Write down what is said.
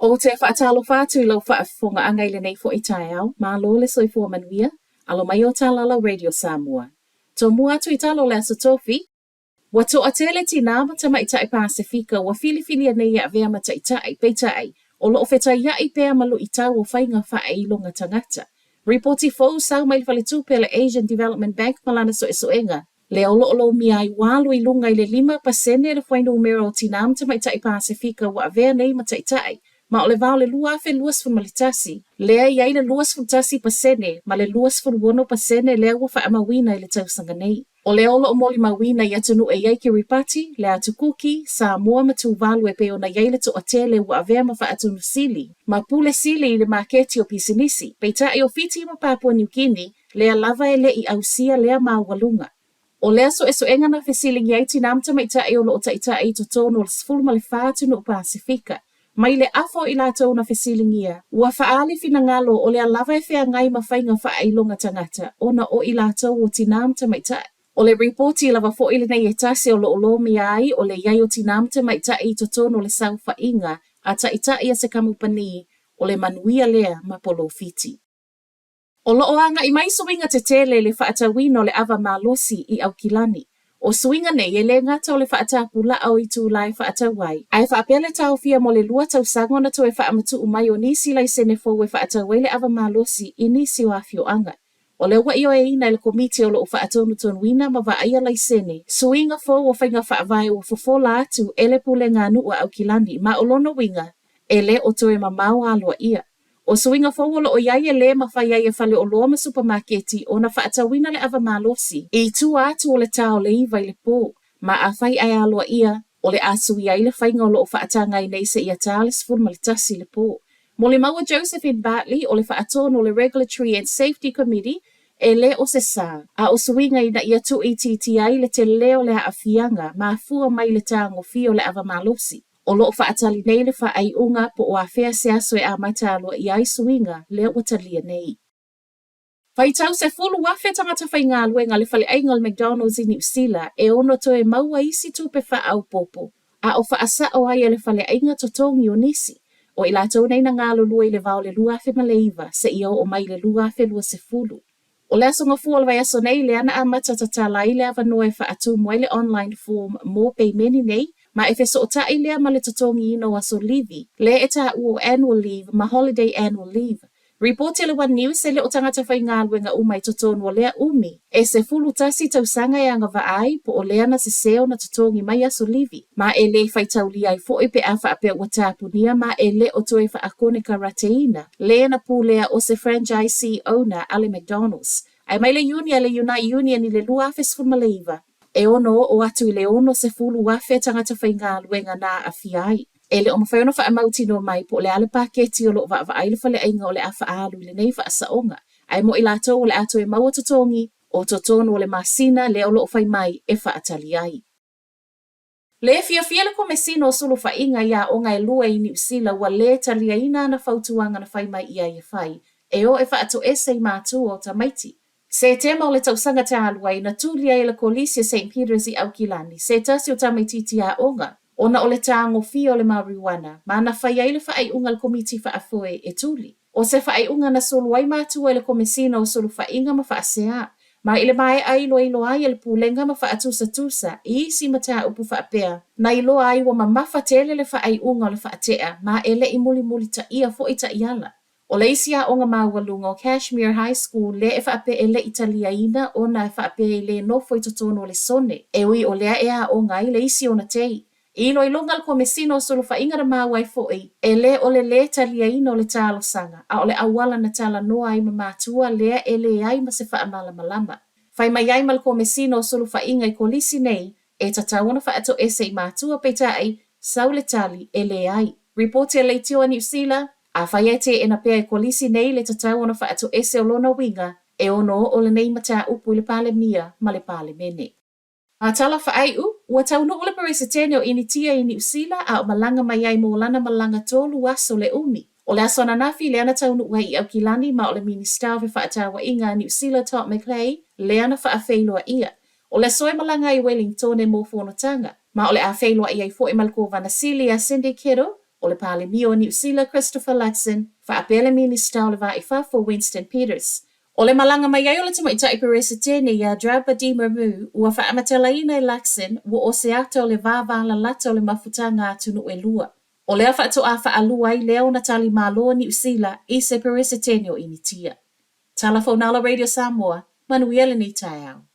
O te whaatalo whātu lau whaafonga angai le nei fo i tae au, mā lo le soifua manuia, alo mai o tālala Radio Samoa. Tō mua atu i talo le aso tofi, wa to atele tinama tama i tae Pasifika, wa fili anei a vea mata i tae, peitai, o lo ofeta ia i pēa malu i tau o whainga wha e ilonga tangata. Reporti fōu sau mai whale tūpe le Asian Development Bank malana so esoenga. Le olo mi ai walu i lunga i le 5% le whainu umero o tinama tama i tae Pasifika wa vea nei mata i tae. Ma o le vao le lua afe luas fun malitasi. Lea iai le luas fun tasi pasene, ma le luas fun wono pasene lea wa wha amawina i le tausanga nei. O le olo o moli mawina i atunu e iai ki ripati, le atu kuki, Samoa matu valu e peo na iai le to atele wa avea ma wha atunu sili. Ma pule sili i le maketi o pisinisi. Peita i o fiti ma Papua New Guinea, lea lava e le i ausia lea ma walunga. O lea so enga na fesilingi ai tinamta ma ita e o lo o taita e to tono o le sfulu ma le whaatunu o Pasifika. Mai le afo i lātou na fesilingia, ua whaali fina ngalo o le alava e whea ngai ma whainga wha ailonga tangata, ona o i lātou o tinamta maitai. O le reporti lava fo ili nei e tase o lo mi ai, o le iai o tinamta maitai i totono o le sau whainga, a taitai a se kamupani, o le manuia lea ma polo fiti. O lo anga i mai suinga te tele le whaatawino le ava malosi i au kilani. O suinga nei e le ngata o le whaatapu la au i tū lai whaatawai. Ai whaapele tau fia mo le lua tau sangona to e whaamatu umai o nisi lai sene fo e whaatawai le ava malosi i nisi o afio anga. O le wa io e ina le komite o lo whaatonu tonuina ma wa aia lai sene. Suinga fo o whainga whaavai o fofola atu ele pule ngā nu au kilani ma o lono winga e le o toe ma mau alua ia. O suinga fawolo o iaia le mawhai ai e whale o loa ma supermarketi o na whaatawina le ava malosi. I tu atu o le tau le iwa i le pō. Ma a whai ai aloa ia o le asu i ai le whainga o lo o whaatanga i nei se ia tāle sifuru malitasi le pō. Mo le maua Josephine Bartley o le whaatono o le Regulatory and Safety Committee e le o se sā. A o suinga i na ia tu i titi ai le te leo le haafianga ma fua mai le tāngo fio le ava malosi. O loo whaatali nei le wha ai unga po o a whea se aso e a maitalo i ai suinga le o talia nei. Whai tau se fulu wafe tangata whai ngā luenga le whale aingal McDonald's i New Zealand e ono to e maua isi tupe wha au popo. A o wha asa o ai le whale ainga totongi o nisi. O i lātou nei na ngā lulua i le vau le lua afe maleiva se i o mai le lua afe lua se fulu. O le aso ngafua le vai aso nei le ana a matatala i le ava noe wha atu moe le online form mo pei meni nei. Ma e feso o tai lea ma le totongi ino aso livi, le e ta uo annual leave ma holiday annual leave. Reporti le One News e le o tangata whai ngā luenga umai totono o lea umi. E se fulu tasi tau sanga e anga vaai po o lea na se seo na totongi mai aso livi. Ma e le whai tau li ai fo i pe awha ape o tāpunia ma e le o toe wha akone karateina. Le na pū lea o se franchisee owner Ale McDonald's. Ai mai le Union le Unite Union i le lua afes maleiva. E ono o atu i le ono se fulu wafe tangata whai ngā luenga nā a fiai. E le o mawhaiona wha amauti no mai po le ale paketi o lo wa aile whale ainga o le awha alu le nei wha asaonga. Ai mo i lātou o le ato e maua totongi o totono o le masina le o lo whai mai e wha atali ai. Le fia le komesino o sulu wha inga ia o ngai lua i New Zealand wa le talia ina na whautuanga na whai mai ia i whai. E o e wha ato ese i mātu o ta maiti. Se tema o le tausanga te aluai na tūlia e la kolisia St. Peter's i Aukilani, se tasi o tamaititi a onga, ona o le tāngo fia o le marijuana, ma na whai ai le whaai unga le komiti whaafoe e tūli. O se whaai unga na solu ai mātua e le komesina o solu whainga ma whaasea, ma ile mai ai lo ai le pūlenga ma whaatusa, i isi mata upu whaapea, na ilo ai wa mamafa tele le whaai unga o le whaatea, ma ele i muli ta ia fo i ta iala. O le isia o ngā mawalunga o Kashmere High School le e whaape e le Italiaina o na e whaape e le nofo i totono le sone. E ui o lea ea o ngai le isi o na tei. I lo ilonga le komesino o solo whainga na mawai foi. E le o le Italiaina o le talo sanga. A o le awala na tala noa ai mamatua lea e le ai ma se whaamala malama. Whai mai ai ma le komesino o solo whainga i kolisi nei e tatawana whaato ese i matua peita ai sau le tali e le ai. Reporti e leitio a New Zealand. A whaiete e na pea e kolisi nei le tatau ona whaato ese o lona winga e ono o le nei mata upu le pale mia ma le pale mene. A tala whaai ua tau no ole parese tene o initia i New Zealand a o malanga mai ai mo lana malanga tolu aso le umi. O le aso nanafi le ana tau nuua i Aukilani ma o le minister ve whaatawa inga New Zealand Top McClay le ana whaafeiloa ia. O le soe malanga i Wellington e mo whonotanga. Ma o le a wheiloa i ai fo e malko vanasili a Cindy Kettle O le palemi o New Zealand Christopher Luxon, whaapele minista o le vaifa for Winston Peters. O le malanga mai ai o le tamaita i peresetene ia Drapa Di Mermu ua whaamatalaina i Luxon ua o se ata o le vāvala lata o le mafutanga atunu e lua. O lea whaato a whaalua i leo na tali malo New Zealand i se peresetene o initia. Telefonala Radio Samoa, manuia le ni tai au.